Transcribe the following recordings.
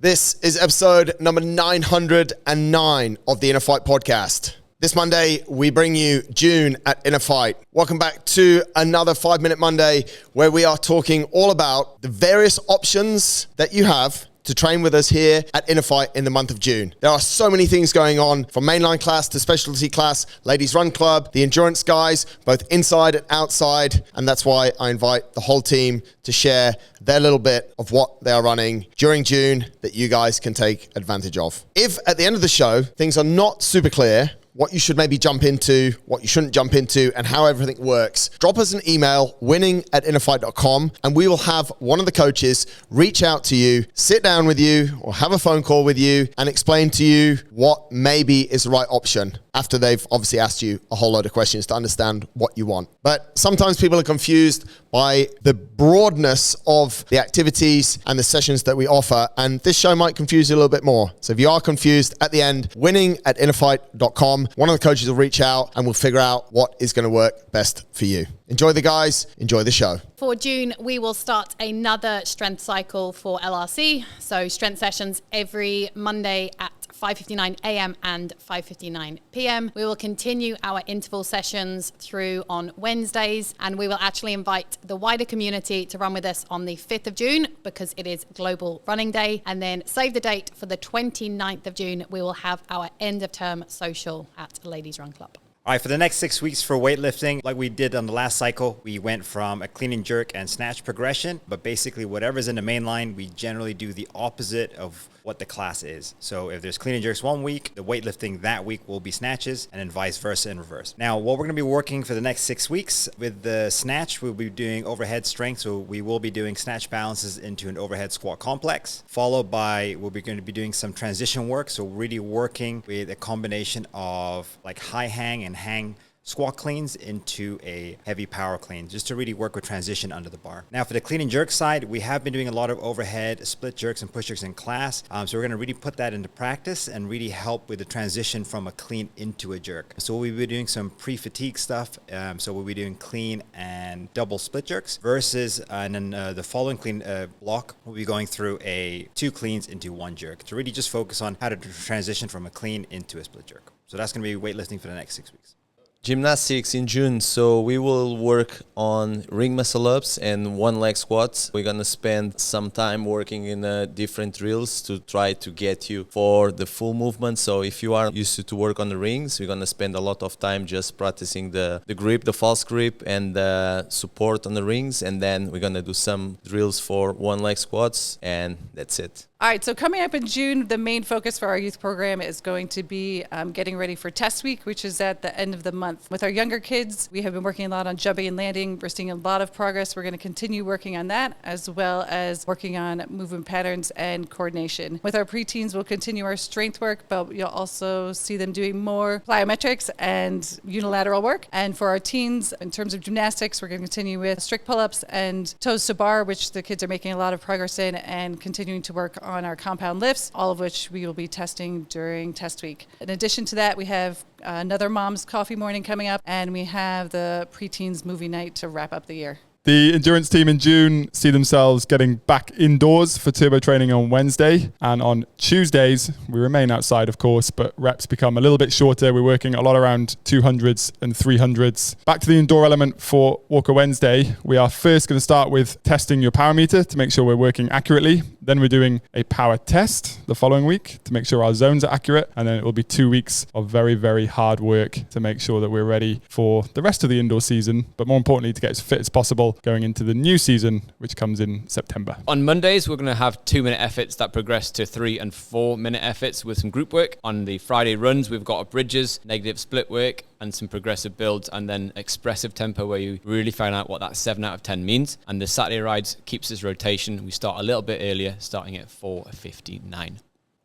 This is episode number 909 of the InnerFight podcast. This Monday, we bring you June at InnerFight. Welcome back to another 5-Minute Monday where we are talking all about the various options that you have to train with us here at InnerFight in the month of June. There are so many things going on, from mainline class to specialty class, ladies run club, the endurance guys, both inside and outside. And that's why I invite the whole team to share their little bit of what they are running during June that you guys can take advantage of. If at the end of the show, things are not super clear, what you should maybe jump into, what you shouldn't jump into, and how everything works, drop us an email, winning@innerfight.com, and we will have one of the coaches reach out to you, sit down with you, or have a phone call with you, and explain to you what maybe is the right option after they've obviously asked you a whole load of questions to understand what you want. But sometimes people are confused by the broadness of the activities and the sessions that we offer, and this show might confuse you a little bit more. So if you are confused, at the end, winning@innerfight.com, one of the coaches will reach out and we'll figure out what is going to work best for you. Enjoy the guys, enjoy the show. For June, we will start another strength cycle for LRC. So strength sessions every Monday at 5:59 a.m. and 5:59 p.m. We will continue our interval sessions through on Wednesdays, and we will actually invite the wider community to run with us on the 5th of June because it is Global Running Day. And then save the date for the 29th of June. We will have our end of term social at Ladies Run Club. All right, for the next 6 weeks for weightlifting, like we did on the last cycle, we went from a clean and jerk and snatch progression, but basically whatever's in the main line, we generally do the opposite of what the class is. So if there's clean and jerks one week, the weightlifting that week will be snatches, and then vice versa in reverse. Now, what we're gonna be working for the next 6 weeks, with the snatch, we'll be doing overhead strength. So we will be doing snatch balances into an overhead squat complex, followed by, we'll be going to be doing some transition work. So really working with a combination of like high hang and hang squat cleans into a heavy power clean, just to really work with transition under the bar. Now for the clean and jerk side, we have been doing a lot of overhead split jerks and push jerks in class. So we're gonna really put that into practice and really help with the transition from a clean into a jerk. So we'll be doing some pre-fatigue stuff. So we'll be doing clean and double split jerks versus, and then the following clean block, we'll be going through a 2 cleans into 1 jerk to really just focus on how to transition from a clean into a split jerk. So that's gonna be weightlifting for the next 6 weeks. Gymnastics in June, so we will work on ring muscle ups and 1 leg squats. We're gonna spend some time working in different drills to try to get you for the full movement. So if you are used to work on the rings, we're gonna spend a lot of time just practicing the grip, the false grip, and the support on the rings. And then we're gonna do some drills for 1 leg squats, and that's it. All right, so coming up in June, the main focus for our youth program is going to be getting ready for test week, which is at the end of the month. With our younger kids, we have been working a lot on jumping and landing. We're seeing a lot of progress. We're going to continue working on that, as well as working on movement patterns and coordination. With our preteens, we'll continue our strength work, but you'll also see them doing more plyometrics and unilateral work. And for our teens, in terms of gymnastics, we're going to continue with strict pull-ups and toes to bar, which the kids are making a lot of progress in, and continuing to work on our compound lifts, all of which we will be testing during test week. In addition to that, we have another mom's coffee morning coming up, and we have the preteens movie night to wrap up the year. The endurance team in June see themselves getting back indoors for turbo training on Wednesday, and on Tuesdays we remain outside, of course, but reps become a little bit shorter. We're working a lot around 200s and 300s. Back to the indoor element for Walker Wednesday. We are first going to start with testing your power meter to make sure we're working accurately. Then we're doing a power test the following week to make sure our zones are accurate, and then it will be 2 weeks of very, very hard work to make sure that we're ready for the rest of the indoor season, but more importantly to get as fit as possible going into the new season, which comes in September. On Mondays, we're going to have 2-minute efforts that progress to 3 and 4-minute efforts with some group work. On the Friday runs, we've got a bridges, negative split work, and some progressive builds, and then expressive tempo where you really find out what that 7 out of 10 means. And the Saturday rides keeps its rotation. We start a little bit earlier, starting at 4:59.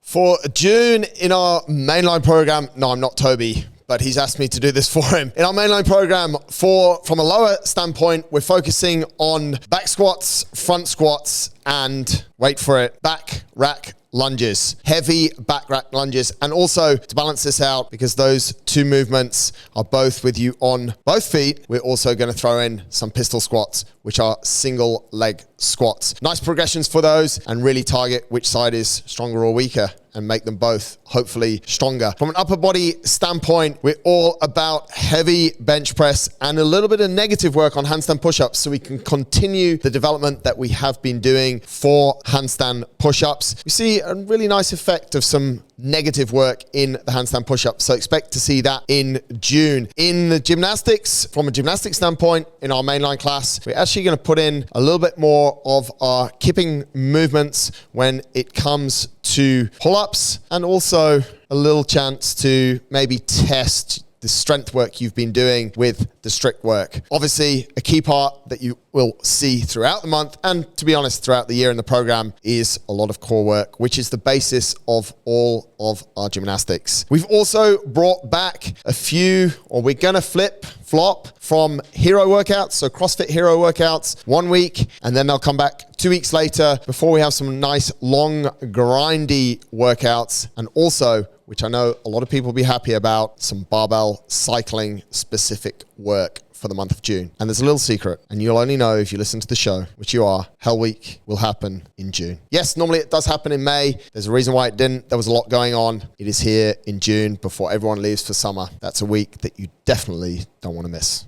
For June in our mainline program, no, I'm not Toby, but he's asked me to do this for him. In our mainline program, from a lower standpoint, we're focusing on back squats, front squats, and wait for it, back rack lunges, heavy back rack lunges. And also to balance this out, because those two movements are both with you on both feet, we're also going to throw in some pistol squats, which are single leg squats. Nice progressions for those, and really target which side is stronger or weaker and make them both hopefully stronger. From an upper body standpoint, we're all about heavy bench press and a little bit of negative work on handstand push-ups so we can continue the development that we have been doing for handstand push-ups. We see a really nice effect of some negative work in the handstand push-ups, so expect to see that in June. In the gymnastics, from a gymnastics standpoint, in our mainline class, we're actually going to put in a little bit more of our kipping movements when it comes to pull-ups, and also a little chance to maybe test the strength work you've been doing with the strict work. Obviously, a key part that you will see throughout the month, and to be honest, throughout the year in the program, is a lot of core work, which is the basis of all of our gymnastics. We've also brought back we're gonna flop from hero workouts, so CrossFit hero workouts, 1 week, and then they'll come back 2 weeks later before we have some nice long grindy workouts, and also, which I know a lot of people will be happy about, some barbell cycling specific work for the month of June. And there's a little secret, and you'll only know if you listen to the show, which you are. Hell Week will happen in June. Yes, normally it does happen in May. There's a reason why it didn't. There was a lot going on. It is here in June before everyone leaves for summer. That's a week that you definitely don't want to miss.